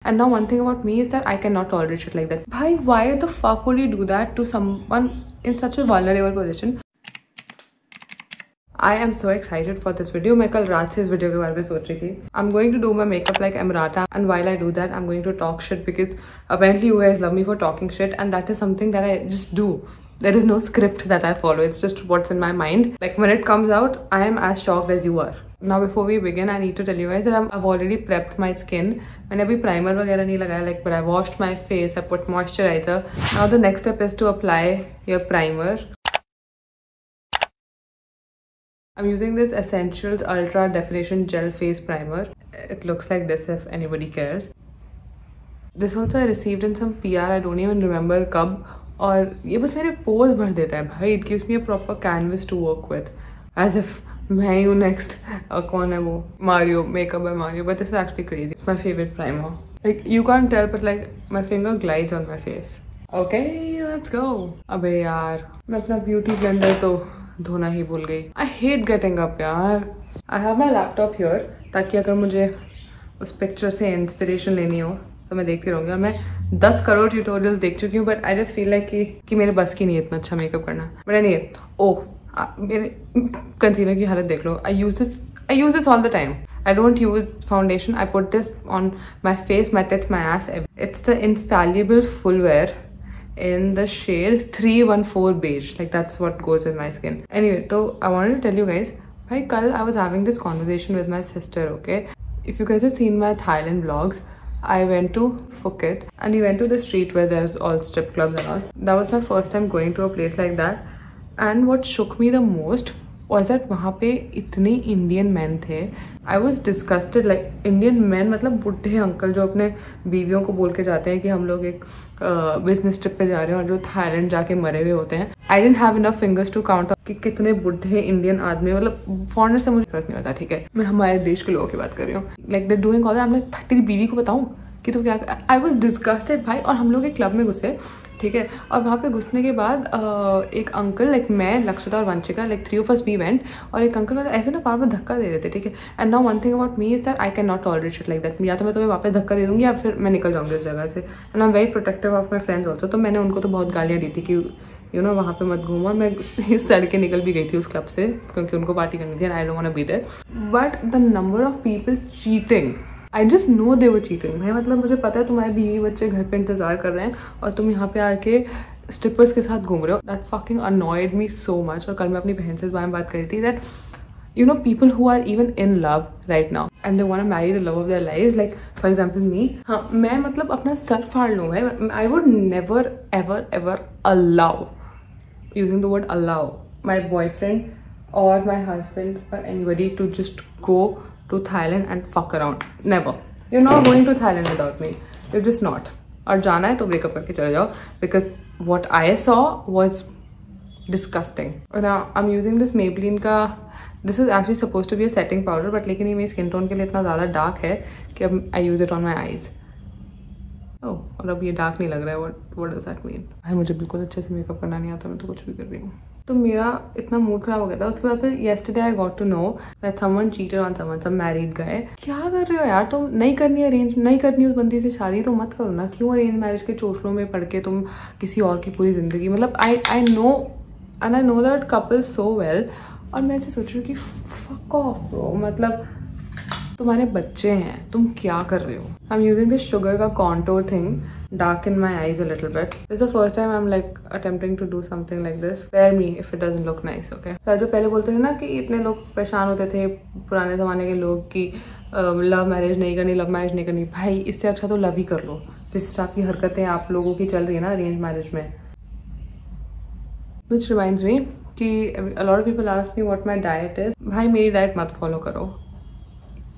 And now one thing about me is that I cannot tolerate shit like that. Bhai, why the fuck would you do that to someone in such a vulnerable position? I am so excited for this video. मैं कल रात से इस video के बारे में सोच रही थी. I'm going to do my makeup like Amrata, and while I do that, I'm going to talk shit because apparently you guys love me for talking shit, and that is something that I just do. There is no script that I follow. It's just what's in my mind. Like when it comes out, I am as shocked as you are. Now before we begin, I need to tell you guys that I've already prepped my skin. मैंने अभी primer वगैरह नहीं लगाया, like, but I washed my face, I put moisturizer. Now the next step is to apply your primer. I'm using this Essentials Ultra Definition Gel Face Primer. It looks like this if anybody cares. This also I received in some PR, I don't even remember कब. और ये बस मेरे pose भर देता है भाई. It gives me a proper canvas to work with. As if मैं ही हूँ next. कौन है वो? Mario, Makeup by Mario. But this is actually crazy. It's my favorite primer. Like you can't tell, but like my finger glides on my face. Okay, let's go. अबे यार, मैं अपना beauty blender तो धोना ही भूल गई. I hate getting up यार. I have my laptop here ताकि अगर मुझे उस पिक्चर से इंस्पिरेशन लेनी हो तो मैं देखती रहूँगी. और मैं 10 करोड़ ट्यूटोरियल देख चुकी हूँ, but I just feel like कि मेरे बस की नहीं है इतना अच्छा मेकअप करना. बट एनीवे, मेरे कंसीलर की हालत देख लो. I use this all the time. I don't use foundation. I put this on my face, my tits, my ass. It's the Infallible Full Wear in the shade 314 beige. Like that's what goes with my skin. Anyway, so I wanted to tell you guys, bhai, kal I was having this conversation with my sister, okay? If you guys have seen my Thailand vlogs, I went to Phuket and we went to the street where there's all strip clubs and all. That was my first time going to a place like that. And what shook me the most was that वहाँ पे इतने Indian man थे. I was disgusted. like Indian man मतलब बुढ़े uncle जो अपने बीवियों को बोल के जाते हैं कि हम लोग एक बिजनेस ट्रिप पे जा रहे हैं, और जो थाईलैंड जाके मरे हुए होते हैं. I didn't have enough fingers to count कि कितने बुढ़े इंडियन आदमी, मतलब फॉरेनर से मुझे फर्क नहीं होता, ठीक है, मैं हमारे देश के लोगों की बात कर रही हूँ. Like they doing all that. मैं तेरी बीवी को बताऊँ कि तू क्या. आई वॉज डिस्गस्टेड भाई. और हम लोग एक क्लब में घुसे, ठीक है, और वहाँ पे घुसने के बाद एक अंकल, लाइक मैं, लक्षिता और Vanshika, like 3 of us we went, और एक अंकल मतलब ऐसे ना बार बार धक्का दे रहे थे, ठीक है. And now one thing about me is that I can not tolerate shit like that. या तो मैं तुम्हें वापस धक्का दे दूंगी या फिर मैं निकल जाऊंगी उस जगह से. And I am very protective of my friends also. तो मैंने उनको तो बहुत गालियाँ दी थी कि यू नो वहाँ पे मत घूमो. और मैं इस सड़क के निकल भी गई थी उस क्लब से क्योंकि उनको पार्टी करनी थी. And I don't want to be there. But the number of people cheating, I just know they were cheating. भाई मतलब मुझे पता है तुम्हारे बीवी बच्चे घर पे इंतजार कर रहे हैं और तुम यहाँ पे आके स्ट्रिपर्स के साथ घूम रहे हो. That fucking annoyed me so much. और कल मैं अपनी बहन से इस बारे में बात कर रही थी that you know people who are even in love right now and they want to marry the love of their lives, like for example me. हाँ, मैं मतलब अपना सर फाड़ लूँ भाई. I would never ever ever allow, using the word allow, my boyfriend or my husband or anybody to just go to Thailand and fuck around. Never. You're not going to Thailand without me. You're just not. और जाना है तो breakup करके चले जाओ, because what I saw was disgusting. Now I'm using this Maybelline का, this was actually supposed to be a setting powder, but लेकिन ये मेरी स्किन टोन के लिए इतना ज़्यादा डार्क है कि अब I use it on my eyes. Oh, और अब ये डार्क नहीं लग रहा है. what does that mean? भाई मुझे बिल्कुल अच्छे से मेकअप करना नहीं आता, मैं तो कुछ भी कर रही हूँ. तो मेरा इतना मूड खराब हो गया था. उसके बाद फिर yesterday I got to know that someone cheated on someone, some married guy. क्या कर रहे हो यार तुम? नहीं करनी अरेंज, नहीं करनी उस बंदी से शादी तो मत करो ना. क्यों अरेंज मैरिज के चोचलों में पड़ के तुम किसी और की पूरी जिंदगी, मतलब I know and I know that couple so well. और मैं ऐसे सोच रही हूँ कि फक ऑफ ब्रो, मतलब तुम्हारे बच्चे हैं, तुम क्या कर रहे हो. I am using this sugar का contour thing, darken my eyes a little bit. This is the first time I'm like attempting to do something like this. Spare me if it doesn't look nice, okay? तो जो पहले बोलते थे ना कि इतने लोग परेशान होते थे पुराने ज़माने के लोग कि लव मैरिज नहीं करनी, लव मैरिज नहीं करनी. भाई इससे अच्छा तो लव ही कर लो. जिस तरह की हरकतें आप लोगों की चल रही है ना अरेंज मैरिज में. Which reminds me कि a lot of people ask me what my diet is. भाई मेरी डाइट मत फॉलो करो.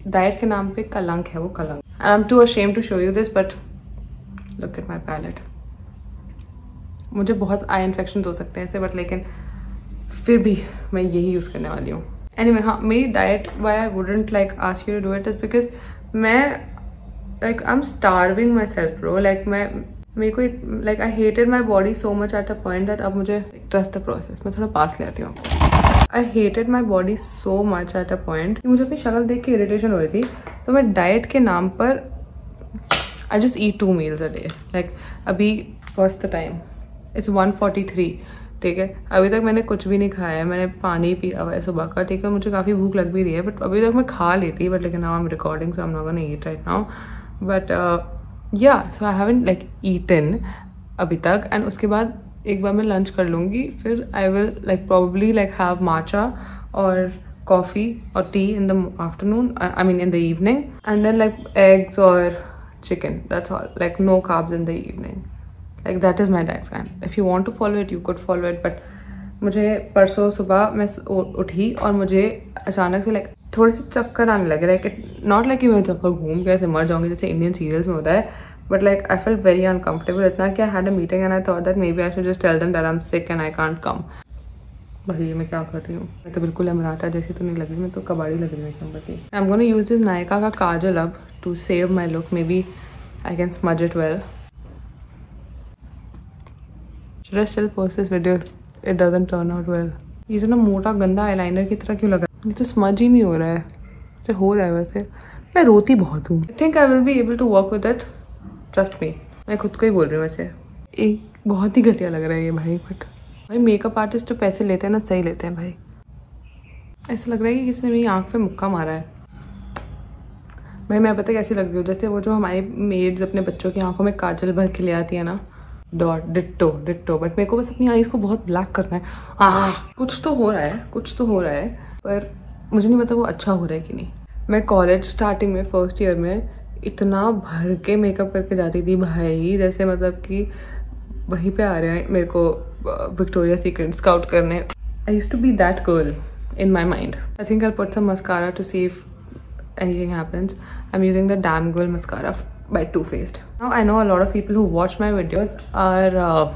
डाइट के नाम पे कलंक है वो, कलंक. And I'm too ashamed to show you this, but look at my palette. मुझे बहुत आई इन्फेक्शन हो सकते हैं ऐसे, बट लेकिन फिर भी मैं यही यूज़ करने वाली हूँ. एनीवे, हाँ मेरी diet, why I wouldn't like ask you to do it is because मैं like I am starving myself bro. Like मेरे को like I hated my body so much at a point that अब मुझे trust the process. मैं थोड़ा पास ले आती हूँ. आई hated my body so much at a point कि मुझे अपनी शक्ल देख के इरिटेशन हो रही थी. तो मैं डाइट के नाम पर I just eat 2 meals a day. Like अभी what's the time? It's 1:43. ठीक है, अभी तक मैंने कुछ भी नहीं खाया है, मैंने पानी पिया हुआ है सुबह का. ठीक है, मुझे काफ़ी भूख लग भी रही है, बट अभी तक मैं खा लेती, बट लेकिन now I'm recording so I'm not gonna eat right now. But yeah, so I haven't like eaten अभी तक. एंड उसके बाद एक बार मैं लंच कर लूँगी, फिर I will like probably like have matcha और coffee or tea in the afternoon, I mean in the evening, and then like eggs or chicken. That's all. Like no carbs in the evening. Like that is my diet plan. If you want to follow it, you could follow it. But मुझे परसों सुबह मैं उठी और मुझे अचानक से like थोड़े से चक्कर आने लगे. Like not like मैं चक्कर घूम के ऐसे मर जाऊंगी जैसे इंडियन सीरियल्स में होता है. But like I felt very uncomfortable. इतना कि I had a meeting and I thought that maybe I should just tell them that I'm sick and I can't come. भाई मैं क्या कर रही हूँ, मैं तो बिल्कुल मराठा जैसी तो नहीं लग रही, मैं तो कबाड़ी लग रही हूँ. I am gonna use this Nykaa का काजल अब to save my look. Maybe I can smudge it well. Should I still post this video if it doesn't turn out well? ये तो ना मोटा गंदा आईलाइनर की तरह क्यों लगा, ये तो स्मज ही नहीं हो रहा है. जो हो रहा है वैसे मैं रोती बहुत हूँ. I think I will be able to work with it, trust me. मैं खुद को ही बोल रही हूँ. वैसे एक बहुत ही घटिया लग रहा है ये भाई, बट भाई मेकअप आर्टिस्ट जो पैसे लेते हैं ना सही लेते हैं भाई. ऐसा लग रहा है कि किसी ने मेरी आँख पे मुक्का मारा है. भाई मैं पता कैसी लग रही हूँ, जैसे वो जो हमारी मेड्स अपने बच्चों की आंखों में काजल भर के ले आती है ना, डॉट डिट्टो डिट्टो. बट मेरे को बस अपनी आईज को बहुत ब्लैक करना है. कुछ तो हो रहा है, कुछ तो हो रहा है, पर मुझे नहीं पता वो अच्छा हो रहा है कि नहीं. मैं कॉलेज स्टार्टिंग में फर्स्ट ईयर में इतना भर के मेकअप करके जाती थी भाई, जैसे मतलब कि वहीं पे आ रहे हैं मेरे को विक्टोरिया सीक्रेट स्काउट करने. I used to be that girl in my mind. I think I'll put some mascara to see if anything happens. I'm using the Damn Girl mascara by Too Faced. Now I know a lot of people who watch my videos are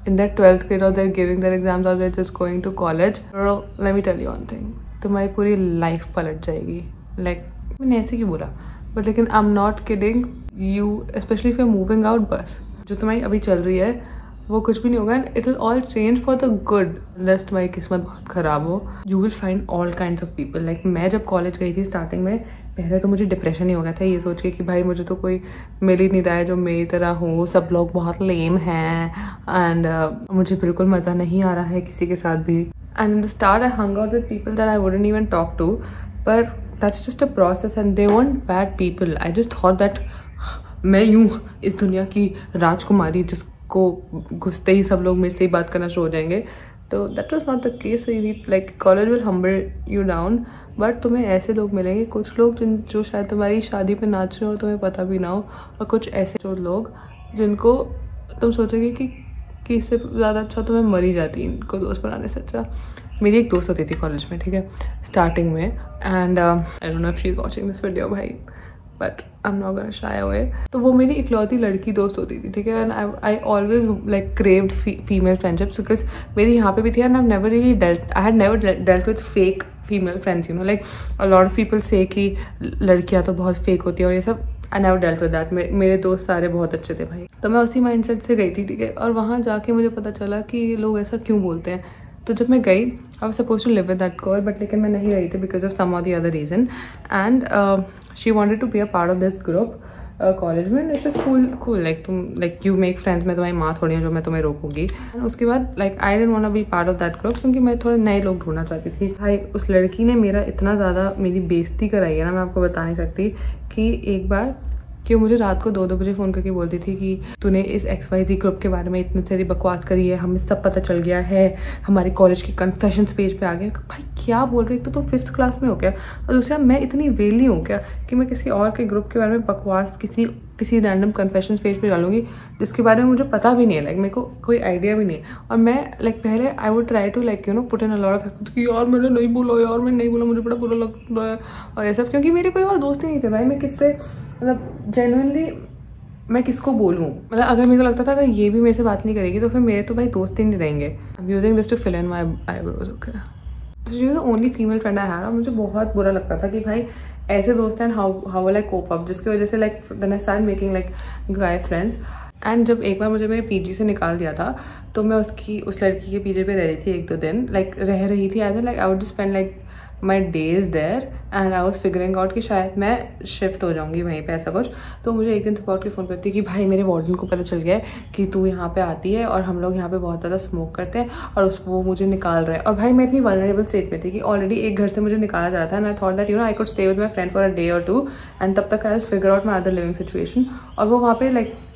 in their 12th grade, or they're giving their exams, or they're just going to college. Girl, let me tell you one thing. तुम्हारी पूरी life पलट जाएगी. Like मैंने ऐसे क्यों बोला, but लेकिन I'm not kidding you, especially if you're moving out. बस जो तुम्हारी अभी चल रही है वो कुछ भी नहीं होगा. And it will all change for the good unless तुम्हारी किस्मत बहुत ख़राब हो. You will find all kinds of people. Like मैं जब कॉलेज गई थी स्टार्टिंग में, पहले तो मुझे डिप्रेशन ही हो गया था ये सोच के कि भाई मुझे तो कोई मिल ही नहीं रहा है जो मेरी तरह हो, सब लोग बहुत लेम हैं एंड मुझे बिल्कुल मज़ा नहीं आ रहा है किसी के साथ भी. And in the start I hung out with people that I wouldn't even talk to, पर that's just a process and they want bad people. I just thought that मैं यूँ इस दुनिया की राजकुमारी जिसको घुसते ही सब लोग मेरे से ही बात करना शुरू हो जाएंगे. तो that was not the case. You need like college will humble you down, but तुम्हें ऐसे लोग मिलेंगे, कुछ लोग जो शायद तुम्हारी शादी पे नाच रहे हो और तुम्हें पता भी ना हो, और कुछ ऐसे जो लोग जिनको तुम सोचोगे कि इससे ज़्यादा अच्छा तो मैं मर ही जाती इनको दोस्त बनाने से अच्छा. मेरी एक दोस्त होती थी कॉलेज में, ठीक है, स्टार्टिंग में, and I don't know if she is watching this video भाई, but I am not gonna shy away. तो वो मेरी इकलौती लड़की दोस्त होती थी, ठीक है. And I always like craved female friendships because मेरी यहाँ पे भी थी. And I never really I had never dealt with fake female friends, you know. Like a lot of people से कि लड़कियाँ तो बहुत फेक होती है और ये सब. I never dealt with that. मेरे दोस्त सारे बहुत अच्छे थे भाई. तो मैं उसी माइंडसेट से गई थी, ठीक है. और वहाँ जाके मुझे पता चला कि ये लोग ऐसा क्यों बोलते हैं. तो जब मैं गई, I was suppose to live with that girl, but लेकिन मैं नहीं रही थी बिकॉज ऑफ सम और the other reason. And she wanted to be a part of this group college में. इट्स जस्ट कूल लाइक तुम लाइक यू मेक फ्रेंड्स. मैं तुम्हारी माँ थोड़ी हूँ जो मैं तुम्हें रोकूंगी. एंड उसके बाद like I didn't want to be part of that group क्योंकि मैं थोड़े नए लोग ढूंढना चाहती थी. भाई उस लड़की ने मेरा इतना ज़्यादा मेरी बेइज्जती कराई है ना, मैं आपको बता नहीं सकती. कि एक बार कि मुझे रात को 2-2 बजे फ़ोन करके बोलती थी कि तूने इस XYZ ग्रुप के बारे में इतनी सारी बकवास करी है, हमें सब पता चल गया है, हमारे कॉलेज की कन्फेशंस पेज पे आ गए. भाई क्या बोल रही, तो तुम 5th क्लास में हो क्या? और दूसरा मैं इतनी वेली हूँ क्या कि मैं किसी और के ग्रुप के बारे में बकवास किसी रैंडम कन्फेशंस पेज पे डालूंगी जिसके बारे में मुझे पता भी नहीं है. लाइक मेरे को कोई आइडिया भी नहीं है. और मैं लाइक पहले I would try to like you know put in a lot of efforts कि यार मैंने नहीं बोला, यार मैं नहीं बोला, मुझे बड़ा बुरा लग रहा है और ये सब, क्योंकि मेरे कोई और दोस्त ही नहीं थे भाई. मैं किससे मतलब जेन्युइनली मैं किसको बोलूँ. मतलब अगर मेरे को लगता था अगर ये भी मेरे से बात नहीं करेगी तो फिर मेरे तो भाई दोस्त ही नहीं रहेंगे. I am using this to fill in my eyebrows. Okay, she was the only female friend I had. और मुझे बहुत बुरा लगता था कि भाई ऐसे दोस्त हैं, how will I cope up, जिसकी वजह से like then I start making like guy friends. And जब एक बार मुझे मेरे पीजी से निकाल दिया था तो मैं उस लड़की के पीजे पे रह रही थी 1-2 दिन. लाइक रह रही थी as like I would spend like my days there and I was figuring out कि शायद मैं शिफ्ट हो जाऊँगी वहीं पे, ऐसा कुछ। तो मुझे एक दिन सुबह उठ के फ़ोन करती है कि भाई मेरे वार्डन को पता चल गया है कि तू यहाँ पे आती है और हम लोग यहाँ पे बहुत ज़्यादा स्मोक करते हैं और वो मुझे निकाल रहा है। और भाई मैं इतनी वल्नरेबल स्टेट में थी कि ऑलरेडी एक घर से मुझे निकाला जा रहा था and I thought that I could stay with my friend for a day और टू एंड तब तक I will figure out my other living situation. और वो वहाँ पे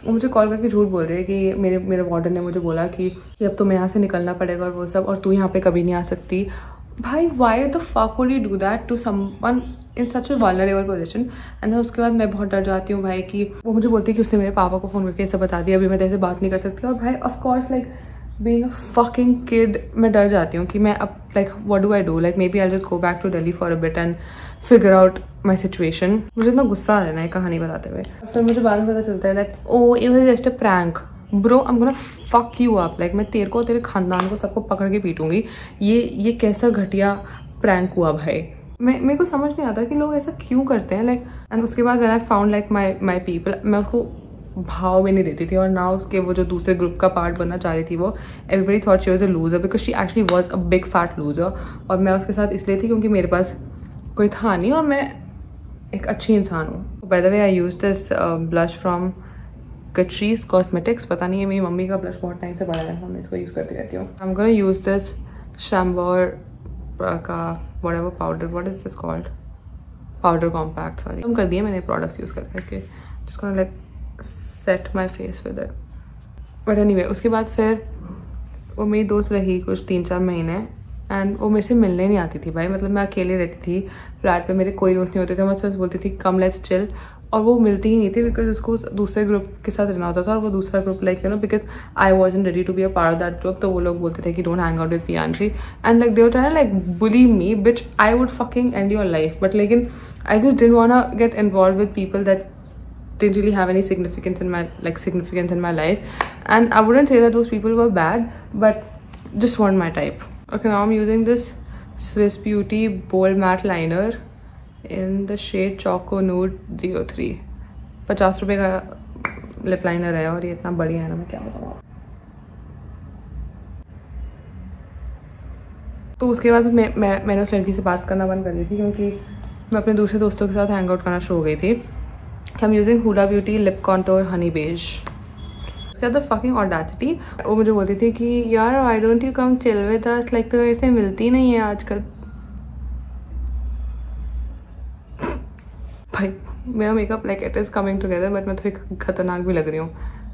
वो मुझे कॉल करके झूठ बोल रहे हैं कि मेरे वार्डन ने मुझे बोला कि अब तुम्हें यहाँ से निकलना पड़ेगा और वो सब, और तू यहाँ पे कभी नहीं आ सकती। भाई why the fuck would you do that to someone in such a vulnerable position. And उसके बाद मैं बहुत डर जाती हूँ भाई कि वो मुझे बोलती है कि उसने मेरे पापा को फ़ोन करके ऐसा बता दिया, अभी मैं तेरे से बात नहीं कर सकती। और भाई of course being a fucking kid मैं डर जाती हूँ कि मैं अब what do I do, maybe I just go back to Delhi for a bit and figure out my situation. मुझे इतना गुस्सा आ रहा है कहानी बताते हुए। फिर मुझे बाद में पता चलता है that oh it was just a prank bro, I am gonna fuck you up. मैं तेरे को तेरे खानदान को सबको पकड़ के पीटूंगी। ये कैसा घटिया प्रैंक हुआ भाई। मेरे को समझ नहीं आता कि लोग ऐसा क्यों करते हैं। एंड उसके बाद when I found my people, मैं उसको भाव भी नहीं देती थी। और ना उसके वो जो दूसरे ग्रुप का पार्ट बनना चाह रही थी, वो everybody thought she was a loser because she actually was a big fat loser. और मैं उसके साथ इसलिए थी क्योंकि मेरे पास कोई था नहीं और मैं एक अच्छी इंसान हूँ। By the way I use this blush from Catrice Cosmetics, पता नहीं है, मेरी मम्मी का ब्लश बहुत टाइम से पड़ा है, मैं इसको यूज़ करती रहती हूँ। I am gonna use this Chambor का whatever powder, what is this called, powder compact, sorry। कम कर दिए मैंने प्रोडक्ट्स यूज़ करके, just gonna set my face with it। But anyway, उसके बाद फिर वो मेरी दोस्त रही कुछ 3-4 महीने एंड वो मेरे से मिलने नहीं आती थी भाई। मैं अकेले रहती थी फ्लैट पे, मेरे कोई दोस्त नहीं होते थे। मैं सिर्फ बोलती थी कम लेट्स चिल, और वो मिलती ही नहीं थी बिकॉज उसको दूसरे ग्रुप के साथ रहना होता था। और वो दूसरा group because I wasn't ready to be a part of that group, तो वो लोग बोलते थे कि don't hang out with Priyanshi and they were trying to bully me bitch I would fucking end your life. But लेकिन I just didn't want to get involve with people that didn't really have any significance in my life, and I wouldn't say that those people were bad, but just weren't my type. Okay, now I'm using this Swiss Beauty Bold Matte Liner in the shade Choco Nude 03। 50 रुपये का lip liner है और ये इतना बढ़िया है ना, मैं क्या बताऊँ। तो उसके बाद मैंने उस लड़की से बात करना बंद कर दी थी क्योंकि मैं अपने दूसरे दोस्तों के साथ हैंग आउट करना शुरू हो गई थी। I'm using Huda Beauty Lip Contour Honey Beige। उसके बाद fucking audacity, वो मुझे बोलती थी कि यार why don't you come chill with us, तो मेरे से मिलती नहीं है आजकल। भाई मेरा makeup it is coming together, but मैं थोड़ी खतरनाक भी लग रही हूँ।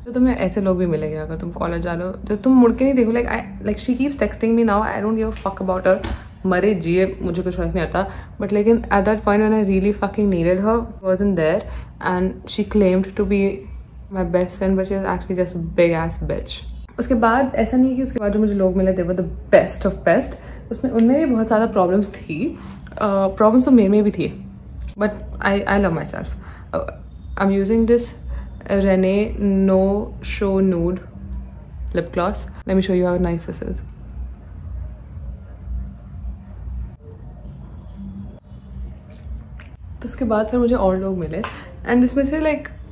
तो तुम्हें ऐसे लोग भी मिलेंगे अगर तुम कॉलेज जा रहे हो, जब तुम मुड़ के नहीं देखो। She keeps texting me now, I don't give a fuck about her, मरे जिए मुझे कुछ फर्क नहीं आता। बट लेकिन at that point when I really fucking needed her, wasn't there and she claimed to be my best friend but she is actually just big ass bitch. उसके बाद ऐसा नहीं है कि उसके बाद जो मुझे लोग मिले they were the best of best. उनमें भी बहुत ज़्यादा प्रॉब्लम्स थी, प्रॉब्लम्स तो मेरे में भी थी, but I love my self. I am using this Rene No Show Nude lip gloss. Let me show you how nice this is. तो उसके बाद फिर मुझे और लोग मिले एंड जिसमें से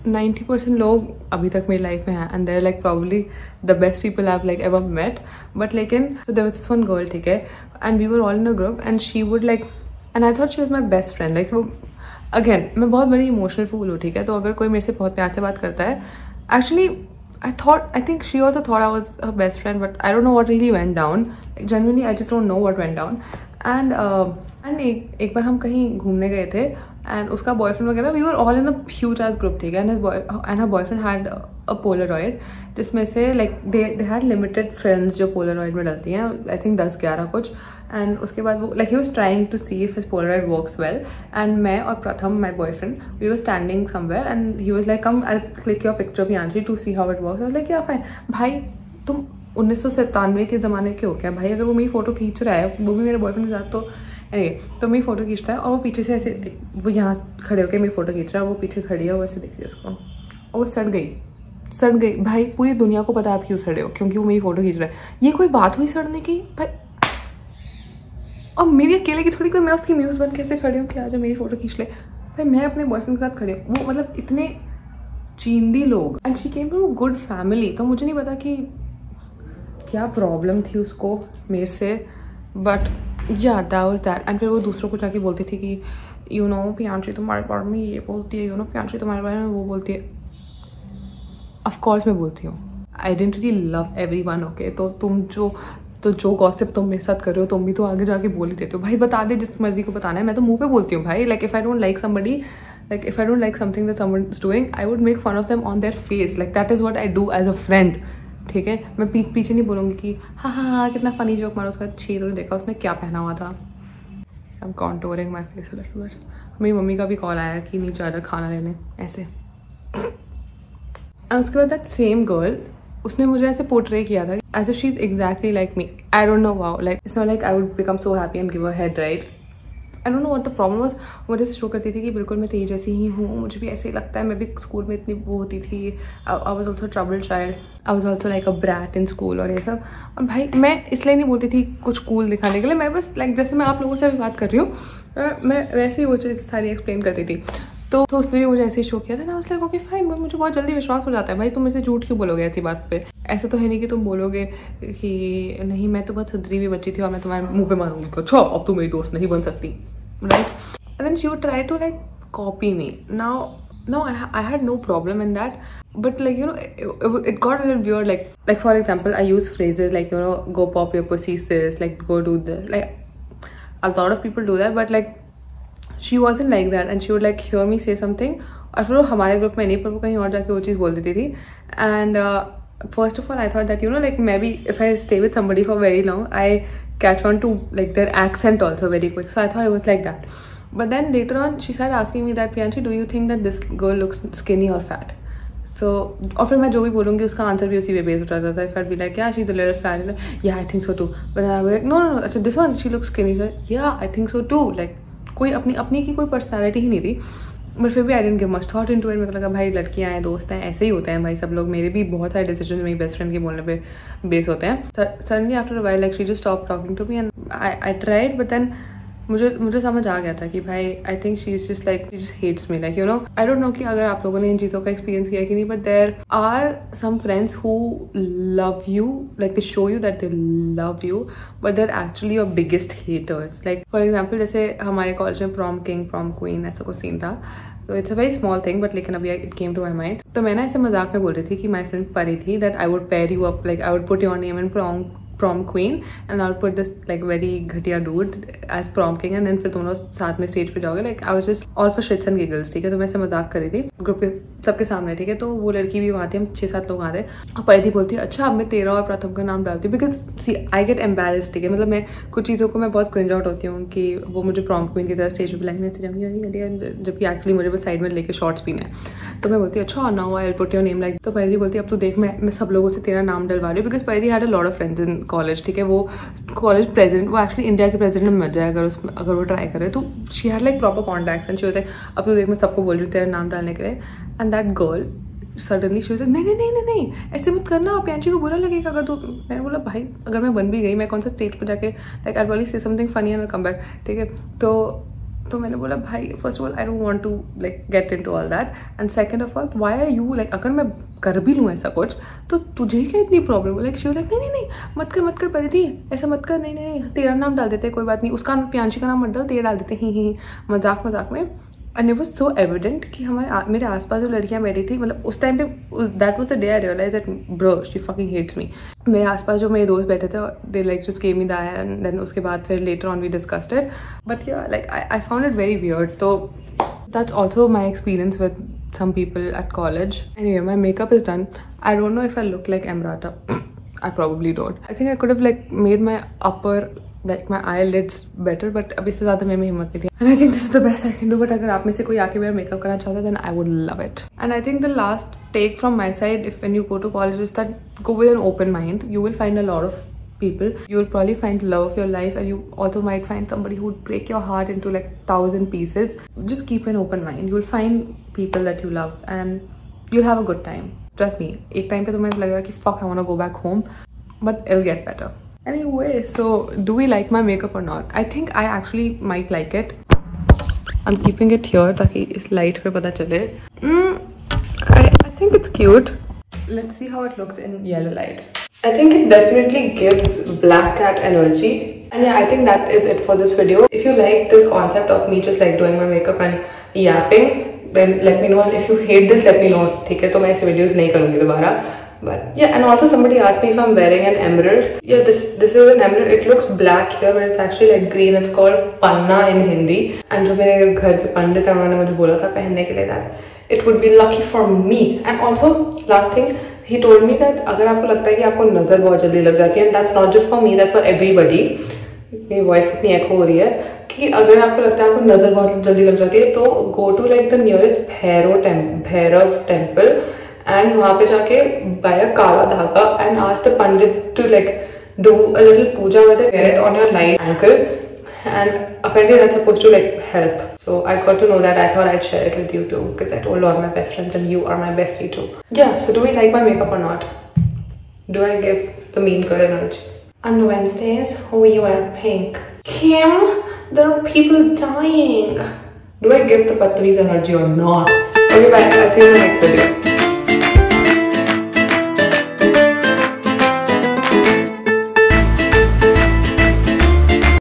90% लोग अभी तक मेरी लाइफ में हैं and there probably the best people I have ever met. But लेकिन there was this one girl, ठीक है, and we were all in a group and she would and I thought she was my best friend. वो again मैं बहुत बड़ी emotional fool हूँ, ठीक है, तो अगर कोई मेरे से बहुत प्यार से बात करता है, actually I think she also thought I was her best friend, but I don't know what really went down, genuinely I just don't know what went down. And एक बार हम कहीं घूमने गए थे एंड उसका बॉयफ्रेंड वगैरह, we were all in a huge ass group, ठीक है, and her boyfriend had a polaroid जिसमें से दे हैड लिमिटेड फिल्म्स जो पोलरॉइड में डलती हैं, आई थिंक 10-11 कुछ। एंड उसके बाद वो he was trying to see if his polaroid works well and मैं और Pratham my boyfriend we were standing somewhere and he was come I click your picture Priyanshi to see how it works. I was like ya fine भाई, तुम 1997 के ज़माने के हो क्या भाई? अगर वो मेरी फ़ोटो खींच रहा है, वो भी मेरे बॉयफ्रेंड के साथ, तो मेरी फ़ोटो खींचता है और वो पीछे से ऐसे, वो यहाँ खड़े होकर मेरी फ़ोटो खींच रहा है, वो पीछे खड़ी है, वो ऐसे देख रही है उसको और वो सड़ गई भाई। पूरी दुनिया को पता आप क्यों सड़े हो, क्योंकि वो मेरी फ़ोटो खींच रहा है। ये कोई बात हुई सड़ने की भाई? और मेरी अकेले की थोड़ी कोई, मैं उसकी म्यूज़ बन कैसे खड़ी हूँ कि आज मेरी फ़ोटो खींच ले भाई? मैं अपने बॉयफ्रेंड के साथ खड़ी हूँ, वो इतने चींदी लोग। And she came from good family, तो मुझे नहीं पता कि क्या प्रॉब्लम थी उसको मेरे से, बट या दैट वाज दैट। एंड फिर वो दूसरों को जाके बोलती थी कि यू नो प्रियांशी तुम्हारे बारे में ये बोलती है, यू नो प्रियांशी तुम्हारे बारे में वो बोलती है। ऑफ कोर्स मैं बोलती हूँ, I didn't really love everyone, okay. तो जो गॉसिप तुम मेरे साथ कर रहे हो तुम भी तो आगे जाके बोल ही देते हो भाई, बता दे जिस मर्जी को बताना है। मैं तो मुंह पे बोलती हूँ भाई, like if I don't like somebody, like if I don't like something that someone is doing, I would make fun of them on their face, like that is what I do as a friend, ठीक है। मैं पीछे नहीं बोलूँगी कि हाँ हाँ हाँ कितना फनी जोक मारा उसका, चीज़ देखा उसने क्या पहना हुआ था। I am contouring my face a little bit. मेरी मम्मी का भी कॉल आया कि नीचे आजा खाना लेने ऐसे। और उसके बाद दैट सेम गर्ल, उसने मुझे ऐसे पोर्ट्रे किया था as if she is exactly like me. I don't know wow, like it's not like I would become so happy and give a head, right. I don't know what the problem was. मुझे से show करती थी कि बिल्कुल मैं तेरी जैसी ही हूँ, मुझे भी ऐसे ही लगता है, मैं भी स्कूल में इतनी वो होती थी। I was also trouble child, I was also like a brat in school और ये सब। और भाई मैं इसलिए नहीं बोलती थी कुछ कूल दिखाने के लिए, मैं बस लाइक जैसे मैं आप लोगों से भी बात कर रही हूँ, मैं वैसे ही वो चीज़ सारी एक्सप्लेन करती थी। तो उसने भी मुझे ऐसे ही शो किया था ना, उसने कहा कि फाइन, मुझे बहुत जल्दी विश्वास हो जाता है भाई, तुम ऐसे झूठ क्यों बोलोगे ऐसी बात पे। ऐसा तो है नहीं कि तुम बोलोगे कि नहीं मैं तो बहुत सुधरी हुई बच्ची थी और मैं तुम्हारे मुंह पे मारूंगी, अच्छा अब तुम मेरी दोस्त नहीं बन सकती, right. And then she would try to like copy me. Now I had no problem in that, but like you know it got a little weird, like for example I use phrases like, you know, go pop your pussy sis, like go do this, like a lot of people do that, but like she wasn't like that, and she would like hear me say something और फिर वो हमारे group में नहीं पर वो कहीं और जाके वो चीज़ बोल देती थी। And first of all I thought that, you know, like maybe if I stay with somebody for very long I catch on to like their accent also very quick, so I thought it was like that. But then later on she started asking me that, Priyanshi, do you think that this girl looks skinny or fat? So और फिर मैं जो भी बोलूँगी उसका answer भी उसी पे बेस हो जाता था। If I'd be like, yeah, she's a little fat, yeah, I think so too, but then I'd be like, no, अच्छा this one she looks skinny, yeah, I think so too, like कोई अपनी की कोई personality ही नहीं थी। But फिर भी I didn't give much thought into it. मेरे को लगा भाई लड़कियां हैं, दोस्त हैं, ऐसे ही होते हैं भाई सब लोग। मेरे भी बहुत सारे डिसीजन मेरी बेस्ट फ्रेंड के बोलने पे बेस होते हैं। Suddenly after a while like she just stop talking to me and I tried, but then मुझे समझ आ गया था कि भाई I think she is just like, she just hates me, like you know. I don't know कि अगर आप लोगों ने इन चीज़ों का एक्सपीरियंस किया कि नहीं, but there are some friends who love you, like they show you that they love you, but they're actually your biggest haters. Like for example जैसे हमारे कॉलेज में प्रॉम किंग प्रॉम क्वीन ऐसा कुछ scene था, तो it's a very small thing, but लेकिन अभी it came to my mind. तो मैं ना ऐसे मजाक में बोल रही थी कि माई फ्रेंड परी थी that I would pair you up, like I would put your name in prom queen and I would put this like very घटिया dude as prom king, and then फिर दोनों साथ में स्टेज पे जाओगे। like I was just all for shits and giggles, ठीक है। तो मैं ऐसे मजाक कर रही थी ग्रुप के सबके सामने, ठीक है। तो वो लड़की भी वहाँ थी, हम 6-7 लोग आ रहे, और परिधि बोलती है अच्छा अब मैं तेरा और प्रथम का नाम डालती हूँ, because see I get embarrassed, ठीक है। मतलब मैं कुछ चीज़ों को मैं बहुत क्रिंज आउट होती हूँ कि वो मुझे प्रॉम क्वीन की तरह स्टेज पे बुलाएंगे ऐसे जमी, जबकि एक्चुअली मुझे बस साइड में लेके शॉर्ट्स पीना है। तो मैं बोलती हूँ अच्छा now I will put your name, like. तो परिधि बोलती है अब तू देख मैं सब लोगों से तेरा नाम डलवा रही हूँ, बिकॉज परिधि had a lot of friends in college, ठीक है। वो कॉलेज प्रेसिडेंट, वो एक्चुअली इंडिया के प्रेसिडेंट में मिल जाए अगर वो ट्राई करे, तो she had like proper contact and she होता है अब तो देख मैं सबको बोल रही हूँ तेरा नाम डालने के लिए। And that girl suddenly she होता है नहीं ऐसे मत करना, प्रियांशी को बुरा लगेगा अगर तो। मैंने बोला भाई अगर मैं बन भी गई, मैं कौन सा स्टेज पर जाके like I will say something funny and come back, ठीक है। तो मैंने बोला भाई first of all I don't want to like get into all that, and second of all why are you like, अगर मैं कर भी लूँ ऐसा कुछ तो तुझे क्या इतनी प्रॉब्लम है। लाइक शी वाज लाइक नहीं मत कर परिधि, ऐसा मत कर, नहीं तेरा नाम डाल देते कोई बात नहीं, उसका प्रियांशी का नाम मत डाल, तेरा डाल देते ही मजाक में। And it was so evident कि मेरे आसपास जो लड़कियां बैठी थी, मतलब उस टाइम पे that was the day I realize that bro she fucking hates me. मेरे आसपास जो मेरे दोस्त बैठे थे they like just give me that, and then उसके बाद फिर later on we discussed it, but या like I found it very weird. तो that's also my experience with some people at college. Anyway, my makeup is done. I don't know if I look like Emrata. I probably don't. I think I could have like made my upper, like my eyelids better, but अभी से ज़्यादा मेरी हिम्मत नहीं थी. And I think this is the best I can do. But अगर आप में से कोई आके मेरा मेकअप करना चाहता है, then I would love it. And I think the last take from my side, if when you go to college, is that go with an open mind. You will find a lot of people. You will probably find love of your life, and you also might find somebody who would break your heart into like 1,000 pieces. Just keep an open mind. You will find people that you love, and you'll have a good time. Trust me. एक time पे तुम्हें लगेगा कि fuck, I want to go back home, but it'll get better. Anyway, so do we like my makeup or not? I think I actually might like it. I'm keeping it here ताकि इस light पे पता चले. I think it's cute. Let's see how it looks in yellow light. I think it definitely gives black cat energy. And yeah, I think that is it for this video. If you like this concept of me just like doing my makeup and yapping, then let me know. And if you hate this, let me know. Okay, so I videos nahi karungi dobara. But yeah, and also somebody asked me if I'm wearing an emerald. Yeah, this is an emerald. It looks black here, but it's actually like green. It's called panna in Hindi. And जो मेरे घर पे पंडित है उन्होंने मुझे बोला था पहनने के लिए that it would be lucky for me. And also last thing, he told me that अगर आपको लगता है कि आपको नजर बहुत जल्दी लग जाती है, and that's not just for me, that's for everybody. मेरी वॉइस कितनी एको हो रही है कि अगर आपको लगता है आपको नजर बहुत जल्दी लग जाती है तो go to like the nearest Bhairav temple and वहाँ पे जाके buy a kala dhaga and ask the pandit to like do a little puja with it, wear it on your right ankle, and apparently that's supposed to like help. So I got to know that. I thought I'd share it with you too because I told all my best friends and you are my bestie too. Yeah, so do we like my makeup or not? Do I give the mean girl energy? On Wednesdays we wear pink. Kim, there are people dying. Do I give the Patris energy or not? Okay, bye. I'll see you in the next video.